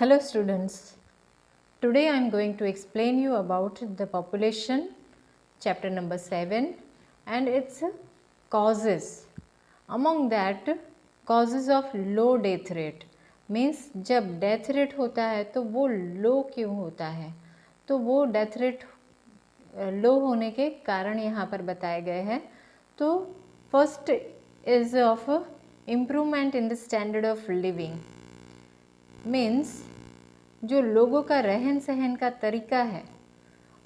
Hello students, today I am going to explain you about the population chapter number 7 and its causes. Among that causes of low death rate means जब death rate होता है तो वो low क्यों होता है, तो वो death rate लो होने के कारण यहाँ पर बताए गए हैं। तो first is of improvement in the standard of living means जो लोगों का रहन सहन का तरीका है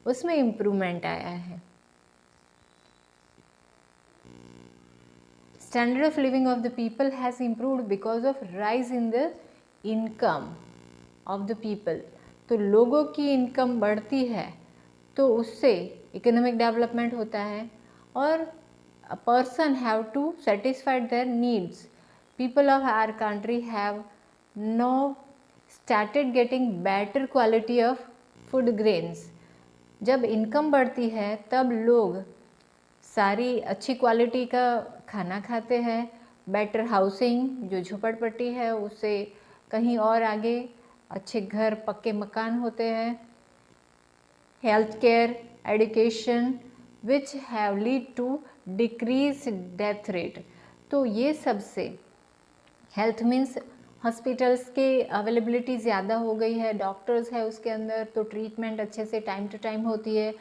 उसमें इम्प्रूवमेंट आया है। Standard of living of the people has improved because of rise in the income of the people. तो लोगों की इनकम बढ़ती है तो उससे इकोनॉमिक डेवलपमेंट होता है और a person have to satisfy their needs. People of our country have now started getting better quality of food grains. जब इनकम बढ़ती है तब लोग सारी अच्छी क्वालिटी का खाना खाते हैं। बेटर हाउसिंग, जो झोपड़पट्टी है उससे कहीं और आगे अच्छे घर पक्के मकान होते हैं। Health care, education which have lead to decrease death rate. तो ये सबसे हेल्थ मीन्स हॉस्पिटल्स के अवेलेबिलिटी ज़्यादा हो गई है, डॉक्टर्स है उसके अंदर, तो ट्रीटमेंट अच्छे से टाइम टू टाइम होती है।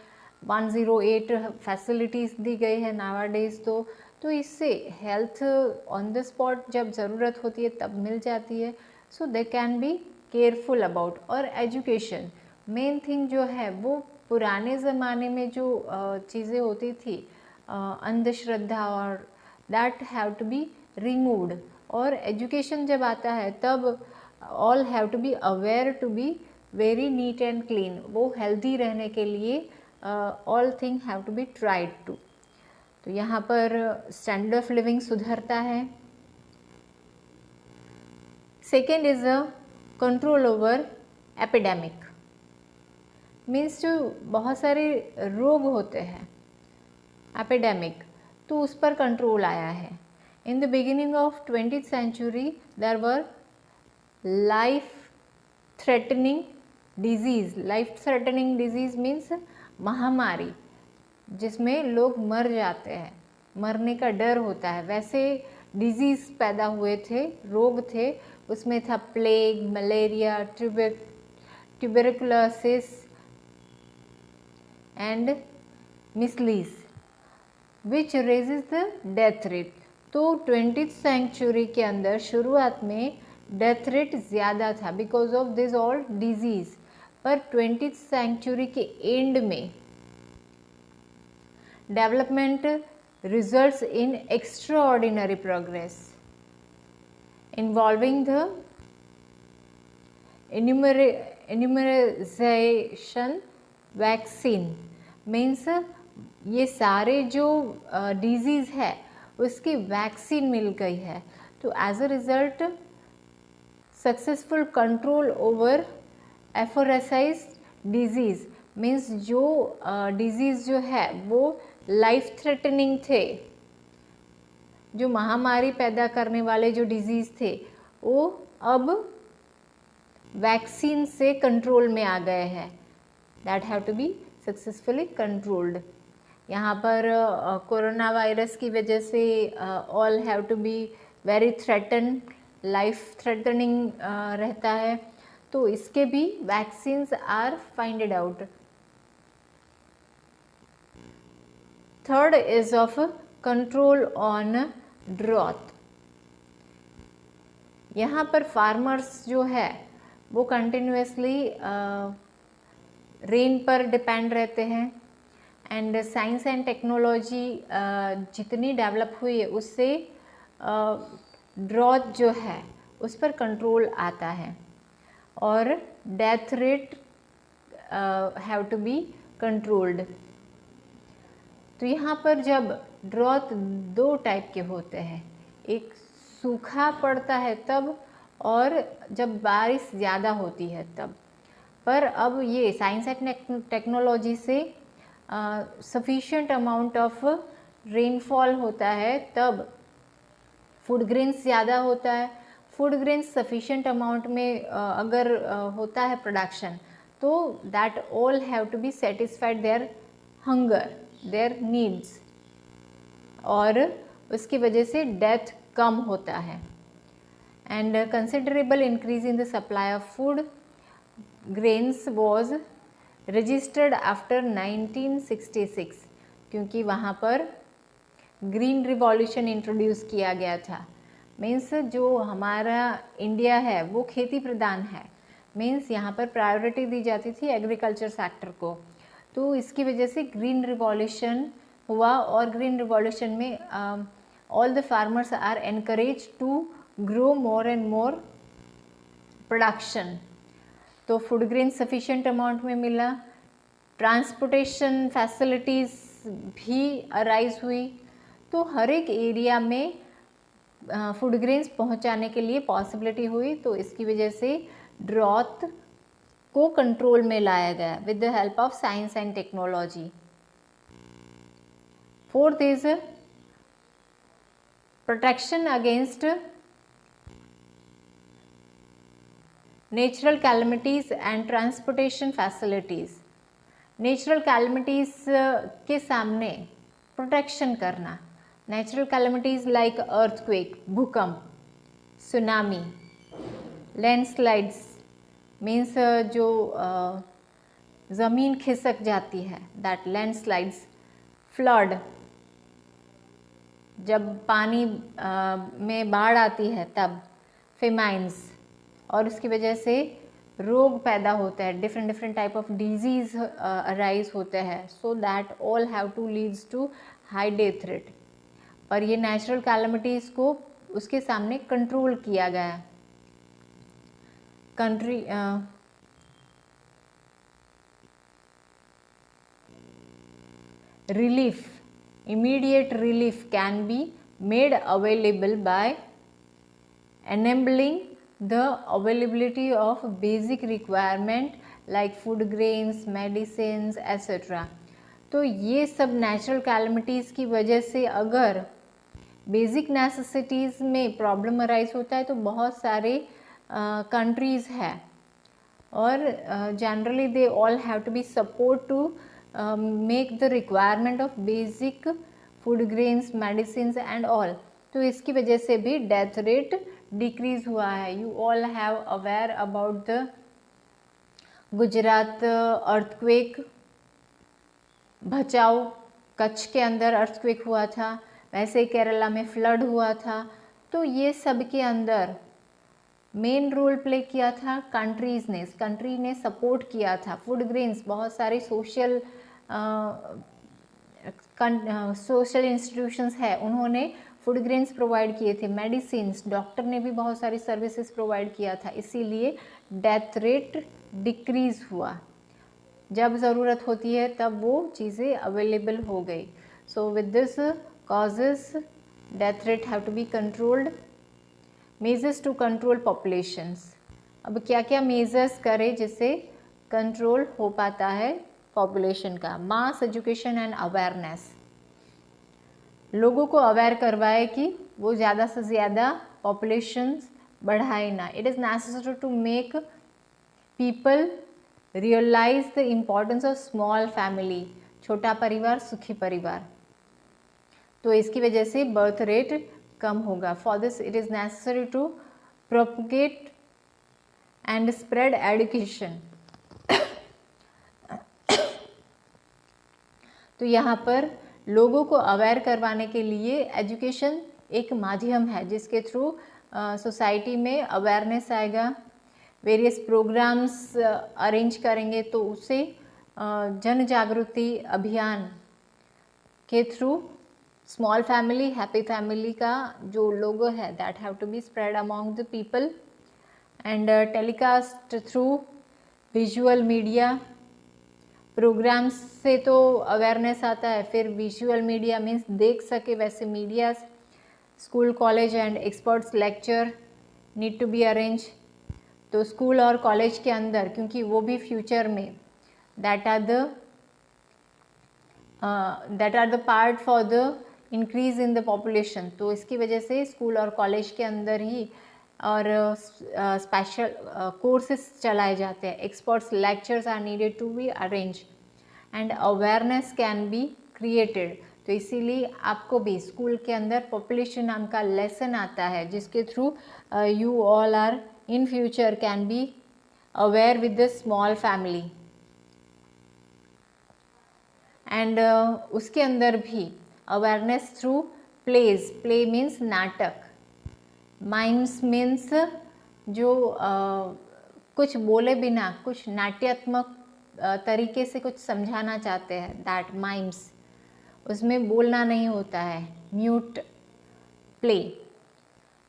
108 फैसिलिटीज़ दी गई है नावाडेज। तो इससे हेल्थ ऑन द स्पॉट जब ज़रूरत होती है तब मिल जाती है। So they can be careful about. और एजुकेशन मेन थिंग जो है वो पुराने ज़माने में जो चीज़ें होती थी अंधश्रद्धा और that have to be removed. और एजुकेशन जब आता है तब all have to be aware to be very neat and clean. वो हेल्दी रहने के लिए all thing have to be tried to. तो यहाँ पर स्टैंडर्ड ऑफ लिविंग सुधरता है। Second is a control over epidemic means जो बहुत सारे रोग होते हैं एपिडेमिक, तो उस पर कंट्रोल आया है। In the beginning of 20th century there were life threatening disease. Life threatening disease means महामारी जिसमें लोग मर जाते हैं, मरने का डर होता है, वैसे डिजीज़ पैदा हुए थे, रोग थे। उसमें था plague, malaria, tuberculosis and measles which raises the death rate. तो 20th सेंचुरी के अंदर शुरुआत में डेथ रेट ज़्यादा था because of this all disease. पर 20th सेंचुरी के एंड में development results in extraordinary progress involving the immunization vaccine means ये सारे जो डिजीज़ है उसकी वैक्सीन मिल गई है। तो as a result successful control over aforesaid disease means जो डिजीज़ जो है वो लाइफ थ्रेटनिंग थे, जो महामारी पैदा करने वाले जो डिजीज़ थे वो अब वैक्सीन से कंट्रोल में आ गए हैं। That have to be successfully controlled. यहाँ पर कोरोना वायरस की वजह से all have to be very threaten, life threatening रहता है। तो इसके भी vaccines are finded out. Third is of control on drought. यहाँ पर फार्मर्स जो है वो कंटिन्यूसली रेन पर डिपेंड रहते हैं एंड साइंस एंड टेक्नोलॉजी जितनी डेवलप हुई है उससे ड्रॉथ जो है उस पर कंट्रोल आता है और death rate have to be controlled. तो यहाँ पर जब ड्रॉथ दो टाइप के होते हैं, एक सूखा पड़ता है तब और जब बारिश ज़्यादा होती है तब। पर अब ये साइंस एंड टेक्नोलॉजी से सफिशिएंट अमाउंट ऑफ रेनफॉल होता है तब फूड ग्रेन्स ज़्यादा होता है। फूड ग्रेन्स सफिशेंट अमाउंट में अगर होता है प्रोडक्शन, तो that all have to be satisfied their hunger, their needs, और उसकी वजह से डेथ कम होता है। And considerable increase in the supply of food grains was registered after 1966, क्योंकि वहाँ पर ग्रीन रिवॉल्यूशन इंट्रोड्यूस किया गया था। मीन्स जो हमारा इंडिया है वो खेती प्रधान है, मीन्स यहाँ पर प्रायोरिटी दी जाती थी एग्रीकल्चर सेक्टर को, तो इसकी वजह से ग्रीन रिवॉल्यूशन हुआ। और ग्रीन रिवॉल्यूशन में all the farmers are encourage to grow more and more production. तो फूड ग्रेन सफिशिएंट अमाउंट में मिला, ट्रांसपोर्टेशन फैसिलिटीज़ भी अराइज हुई, तो हर एक एरिया में फूड ग्रेन्स पहुंचाने के लिए पॉसिबिलिटी हुई। तो इसकी वजह से ड्रॉथ को कंट्रोल में लाया गया with the help of science and technology. Fourth is protection against natural calamities and transportation facilities. Natural calamities के सामने प्रोटेक्शन करना। नेचुरल कैलमिटीज़ लाइक अर्थक्वेक, भूकंप, सुनामी, लैंडस्लाइड्स, मीन्स जो ज़मीन खिसक जाती है, दैट लैंडस्लाइड्स, फ्लड, जब पानी में बाढ़ आती है तब, फेमाइन्स, और उसकी वजह से रोग पैदा होता है, different different type of disease arise होते हैं, so that all have to leads to high death rate. और ये नेचुरल कैलमिटीज़ को उसके सामने कंट्रोल किया गया। Country relief, immediate relief can be made available by enabling the availability of basic requirement like food grains, medicines, etc. तो ये सब नेचुरल कैलमिटीज़ की वजह से अगर बेसिक नेसेसिटीज़ में प्रॉब्लम अराइज होता है तो बहुत सारे कंट्रीज़ है, और generally they all have to be support to make the requirement of basic food grains, medicine and all. तो इसकी वजह से भी डेथ रेट डिक्रीज हुआ है। You all have aware about the Gujarat earthquake, Bhachau Kutch के अंदर अर्थक्वेक हुआ था, वैसे ही केरला में फ्लड हुआ था। तो ये सब के अंदर मेन रोल प्ले किया था कंट्रीज़ ने, कंट्री ने सपोर्ट किया था। फूड ग्रेन्स, बहुत सारे सोशल इंस्टीट्यूशंस है, उन्होंने फूड ग्रेन्स प्रोवाइड किए थे। मेडिसिन्स, डॉक्टर ने भी बहुत सारी सर्विसेज प्रोवाइड किया था, इसीलिए डेथ रेट डिक्रीज़ हुआ। जब ज़रूरत होती है तब वो चीज़ें अवेलेबल हो गई। So with this causes death rate have to be controlled. Measures to control populations. अब क्या क्या मेजर्स करें जिससे कंट्रोल हो पाता है पॉपुलेशन का? मास एजुकेशन एंड अवेयरनेस, लोगों को अवेयर करवाए कि वो ज़्यादा से ज़्यादा पॉपुलेशंस बढ़ाए ना। It is necessary to make people realize the importance of small family, छोटा परिवार सुखी परिवार। तो इसकी वजह से बर्थ रेट कम होगा। For this it is necessary to propagate and spread education. तो यहाँ पर लोगों को अवेयर करवाने के लिए एजुकेशन एक माध्यम है जिसके थ्रू सोसाइटी में अवेयरनेस आएगा। वेरियस प्रोग्राम्स अरेंज करेंगे तो उससे जन जागृति अभियान के through small family, happy family का जो लोगो है that have to be spread among the people. And telecast through visual media. Programs से तो अवेयरनेस आता है, फिर विजुअल मीडिया मीन्स देख सके वैसे medias. School, college and experts lecture need to be arrange. तो स्कूल और कॉलेज के अंदर, क्योंकि वो भी फ्यूचर में that are the part for the increase in the population, तो इसकी वजह से स्कूल और कॉलेज के अंदर ही और स्पेशल कोर्सेस चलाए जाते हैं. Experts lectures are needed to be arrange and awareness can be created. तो इसीलिए आपको भी स्कूल के अंदर पॉपुलेशन नाम का लेसन आता है जिसके through you all are in future can be aware with the small family. And उसके अंदर भी awareness through plays. Play means नाटक. माइम्स मीन्स जो कुछ बोले बिना कुछ नाट्यात्मक तरीके से कुछ समझाना चाहते हैं. That mimes. उसमें बोलना नहीं होता है. Mute play.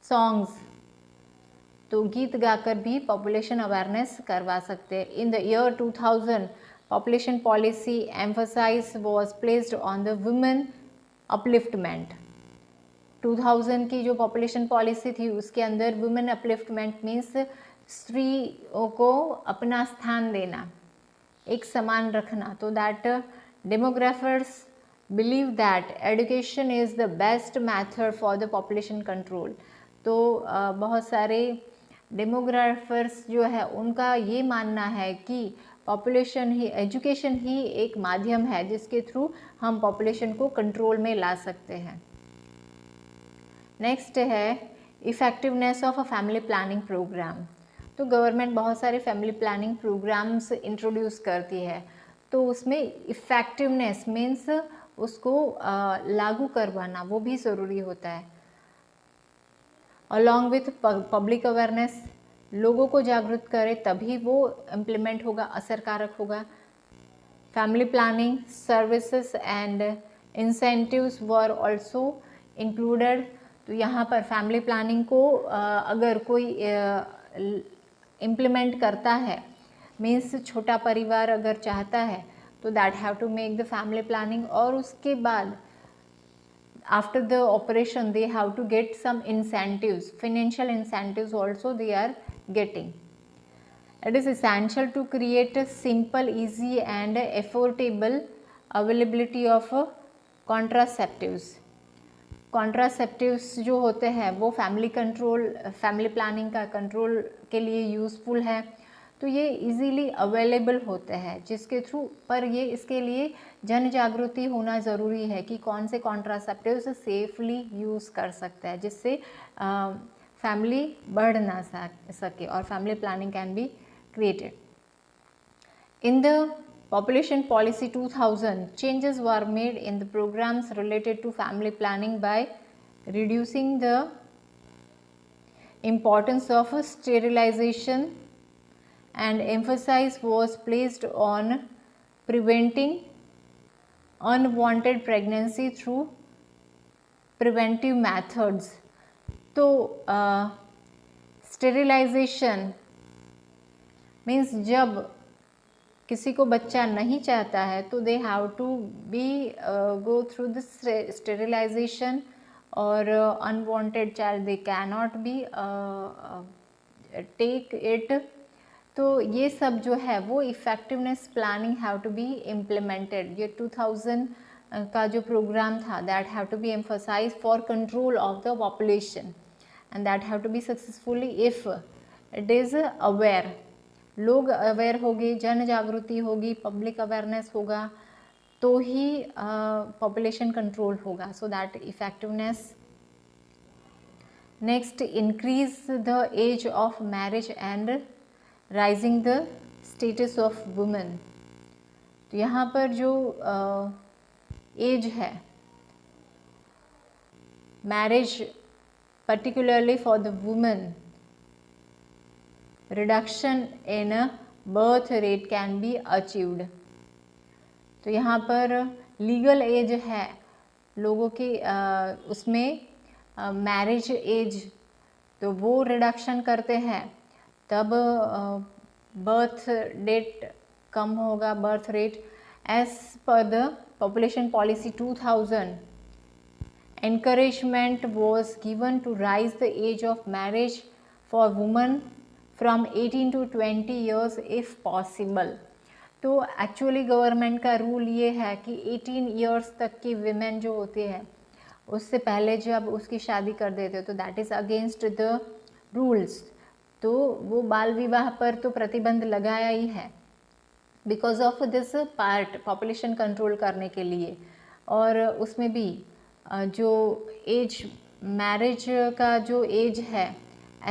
सॉन्ग्स. तो गीत गाकर भी पॉपुलेशन अवेयरनेस करवा सकते हैं. In the year 2000 population policy emphasis was placed on the women upliftment. 2000 की जो पॉपुलेशन पॉलिसी थी उसके अंदर वुमेन अपलिफ्टमेंट मीन्स स्त्रियों को अपना स्थान देना, एक समान रखना. तो that demographers believe that education is the best method for the population control. तो बहुत सारे डेमोग्राफर्स जो है उनका ये मानना है कि पॉपुलेशन ही, एजुकेशन ही एक माध्यम है जिसके थ्रू हम पॉपुलेशन को कंट्रोल में ला सकते हैं. नेक्स्ट है effectiveness of a family planning program. तो गवर्नमेंट बहुत सारे फैमिली प्लानिंग प्रोग्राम्स इंट्रोड्यूस करती है. तो उसमें इफ़ेक्टिवनेस मीन्स उसको लागू करवाना वो भी ज़रूरी होता है. Along with public awareness. लोगों को जागरूक करें तभी वो इम्प्लीमेंट होगा, असरकारक होगा. Family planning services and incentives were also included. तो यहाँ पर फैमिली प्लानिंग को अगर कोई इम्प्लीमेंट करता है मीन्स छोटा परिवार अगर चाहता है तो that have to make the family planning. और उसके बाद after the operation they have to get some incentives, financial incentives also they are getting. It is essential to create a simple, easy and affordable availability of contraceptives. Contraceptives जो होते हैं वो family control, family planning का control के लिए useful है. तो ये इजीली अवेलेबल होते हैं जिसके थ्रू, पर ये इसके लिए जन जागृति होना ज़रूरी है कि कौन से कॉन्ट्रासेप्टिव्स सेफली यूज़ कर सकते हैं जिससे फैमिली बढ़ ना सके और family planning can be created. In the Population Policy 2000, changes were made in the programs related to family planning by reducing the importance of sterilization and emphasis was placed on preventing unwanted pregnancy through preventive methods. तो sterilization means जब किसी को बच्चा नहीं चाहता है तो they have to be go through the sterilisation और unwanted child they can not be take it. तो ये सब जो है वो effectiveness planning have to be implemented. ये 2000 का जो प्रोग्राम था that have to be emphasize for control of the population and that have to be successfully if it is aware. लोग अवेयर होंगे, जन जागृति होगी, पब्लिक अवेयरनेस होगा तो ही पॉपुलेशन कंट्रोल होगा. So that effectiveness. Next, increase the age of marriage and rising the status of women. तो यहाँ पर जो एज है marriage particularly for the women, reduction in birth rate can be achieved. तो यहाँ पर लीगल एज है लोगों की, उसमें मैरिज एज तो वो रिडक्शन करते हैं तब बर्थ डेट कम होगा, birth rate. As per the population policy 2000, encouragement was given to rise the age of marriage for women from 18 to 20 years if possible. तो एक्चुअली गवर्नमेंट का रूल ये है कि 18 ईयर्स तक की विमेन जो होती है उससे पहले जब उसकी शादी कर देते हो तो that is against the rules, तो वो बाल विवाह पर तो प्रतिबंध लगाया ही है because of this part, population control करने के लिए। और उसमें भी जो एज, मैरिज का जो एज है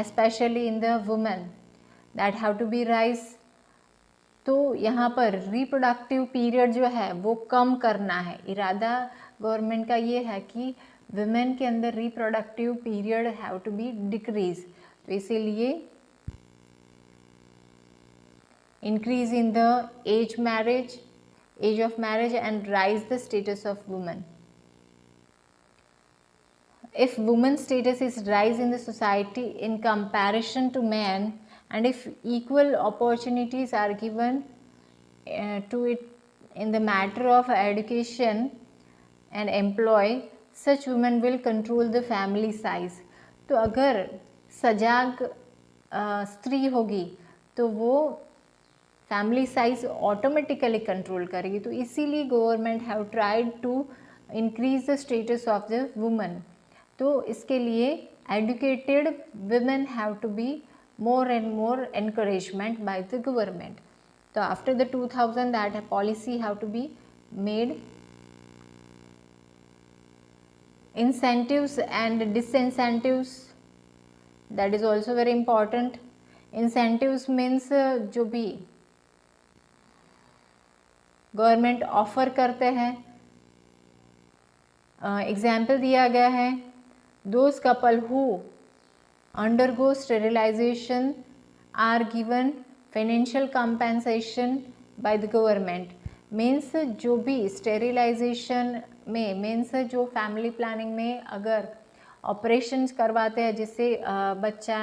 specially in the women that have to be raise, तो यहाँ पर रिप्रोडक्टिव पीरियड जो है वो कम करना है। इरादा गवर्नमेंट का ये है कि वुमेन के अंदर reproductive period have to be decrease, तो इसीलिए increase in the age of marriage and rise the status of woman. If women's status is rise in the society in comparison to men, and if equal opportunities are given to it in the matter of education and employ, such women will control the family size. तो अगर सजाग स्त्री होगी तो वो family size automatically control करेगी। तो इसीलिए government have tried to increase the status of the women. तो इसके लिए educated women have to be more and more encouragement by the government. So after the 2000 that policy have to be made. Incentives and disincentives, that is also very important. Incentives means जो भी government offer करते हैं, example दिया गया है, those couple who undergo sterilization are given financial compensation by the government. Means जो भी sterilisation में, मीन्स जो फैमिली प्लानिंग में अगर ऑपरेशंस करवाते हैं जिससे बच्चा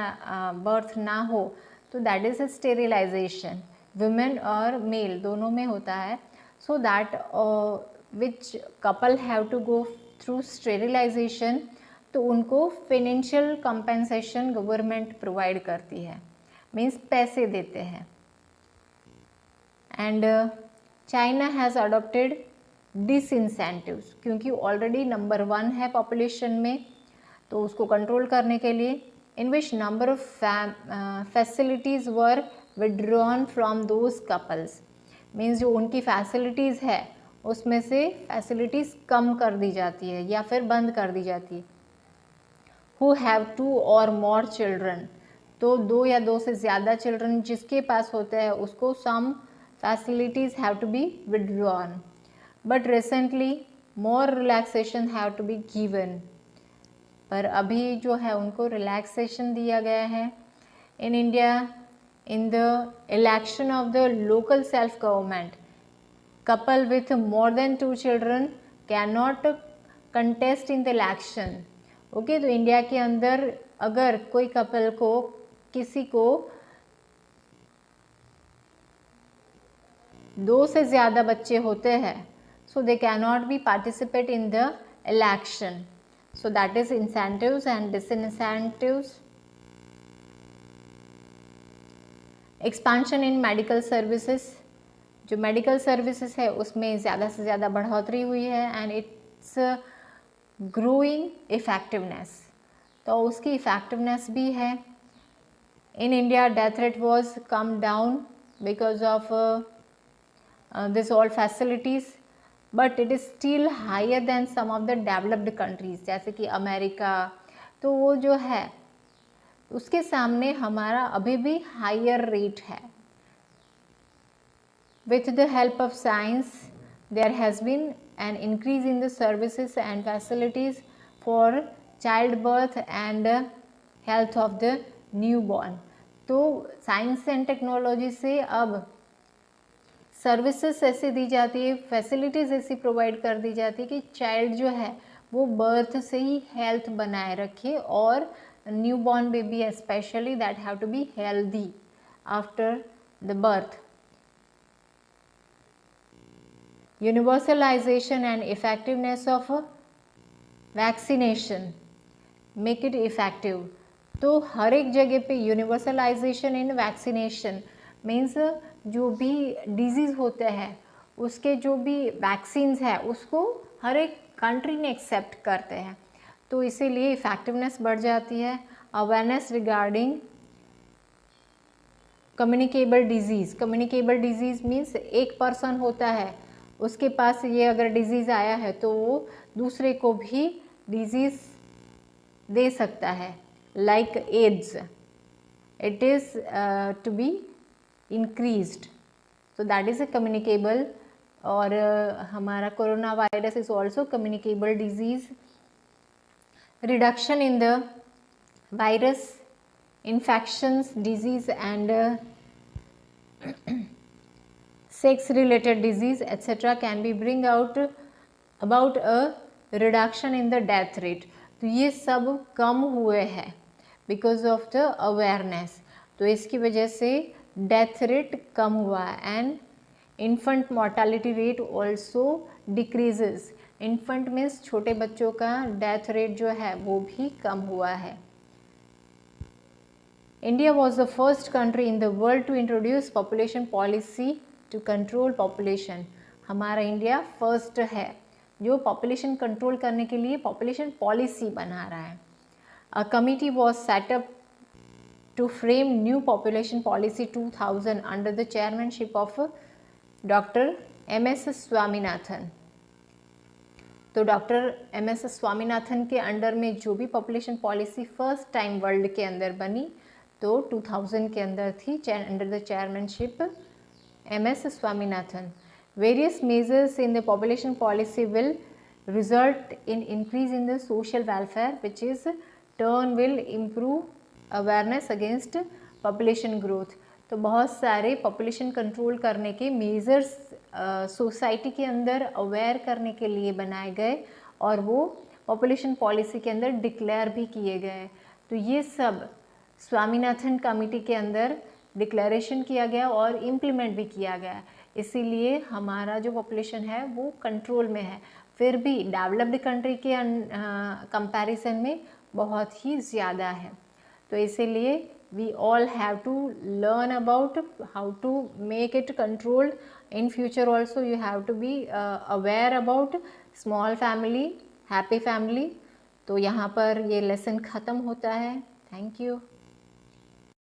बर्थ ना हो, तो दैट इज़ स्टेरिलाइजेशन, वुमेन और मेल दोनों में होता है. So that which couple have to go through sterilization, तो उनको फिनेंशियल कंपेंसेशन गवर्नमेंट प्रोवाइड करती है, मीन्स पैसे देते हैं. एंड चाइना हैज़ अडॉप्टेड डिसइंसेंटिव्स, क्योंकि ऑलरेडी नंबर 1 है पॉपुलेशन में, तो उसको कंट्रोल करने के लिए in which number of facilities were withdrawn from those couples, means जो उनकी फैसिलिटीज़ है उसमें से फैसिलिटीज़ कम कर दी जाती है या फिर बंद कर दी जाती है. हु हैव 2 और मोर चिल्ड्रन, तो 2 या 2 से ज़्यादा चिल्ड्रन जिसके पास होते हैं उसको सम facilities have to be withdrawn, but recently more relaxation have to be given. पर अभी जो है उनको relaxation दिया गया है. In India, in the election of the local self government, couple with more than 2 children cannot contest in the election. Okay, तो India के अंदर अगर कोई कपल को, किसी को 2 से ज़्यादा बच्चे होते हैं, so they can not be participate in the election. So that is incentives and disincentives. Expansion in medical services, जो मेडिकल सर्विसेज है उसमें ज़्यादा से ज़्यादा बढ़ोतरी हुई है एंड इट्स ग्रोइंग इफेक्टिवनेस, तो उसकी इफेक्टिवनेस भी है. In India death rate was come down because of this all facilities, but it is still higher than some of the developed countries, जैसे कि अमेरिका. तो वो जो है उसके सामने हमारा अभी भी हायर रेट है. With the help of science there has been an increase in the services and facilities for childbirth and health of the newborn. तो साइंस एंड टेक्नोलॉजी से अब सर्विसेज ऐसी दी जाती है, फैसिलिटीज़ ऐसी प्रोवाइड कर दी जाती है कि चाइल्ड जो है वो बर्थ से ही हेल्थ बनाए रखे, और new born baby specially that have to be healthy after the birth. Universalization and effectiveness of vaccination make it effective. तो हर एक जगह पे यूनिवर्सलाइजेशन इन वैक्सीनेशन मीन्स जो भी डिजीज़ होते हैं उसके जो भी वैक्सीन्स है उसको हर एक कंट्री ने एक्सेप्ट करते हैं, तो इसीलिए इफ़ेक्टिवनेस बढ़ जाती है. Awareness regarding communicable disease. Communicable disease means एक पर्सन होता है, उसके पास ये अगर डिजीज़ आया है तो वो दूसरे को भी डिजीज़ दे सकता है, like AIDS, it is to be increased, so that is a communicable, और हमारा corona virus is also communicable disease. Reduction in the virus infections disease and sex related disease etcetera can be bring out about a reduction in the death rate. तो ये सब कम हुए हैं because of the awareness, तो इसकी वजह से death rate कम हुआ है। And infant mortality rate also decreases. Infant means छोटे बच्चों का डेथ रेट जो है वो भी कम हुआ है। India was the first country in the world to introduce population policy to control population. हमारा इंडिया फर्स्ट है जो पॉपुलेशन कंट्रोल करने के लिए पॉपुलेशन पॉलिसी बना रहा है। A committee was setup to frame new population policy 2000 under the chairmanship of Dr. M.S. Swaminathan. तो डॉक्टर M.S. स्वामीनाथन के अंडर में जो भी population policy first time world के अंदर बनी तो 2000 के अंदर थी, under the chairmanship M.S. Swaminathan. Various measures in the population policy will result in increase in the social welfare which is turn will improve awareness against population growth. तो बहुत सारे पॉपुलेशन कंट्रोल करने के मेजर्स सोसाइटी के अंदर aware करने के लिए बनाए गए और वो पॉपुलेशन पॉलिसी के अंदर डिक्लेयर भी किए गए। तो ये सब स्वामीनाथन कमेटी के अंदर डिक्लेरेशन किया गया और इम्प्लीमेंट भी किया गया, इसीलिए हमारा जो पॉपुलेशन है वो कंट्रोल में है। फिर भी डेवलप्ड कंट्री के कंपैरिजन में बहुत ही ज़्यादा है, तो इसीलिए we all have to learn about how to make it controlled in future. Also you have to be aware about small family happy family. तो यहाँ पर ये लेसन ख़त्म होता है। Thank you.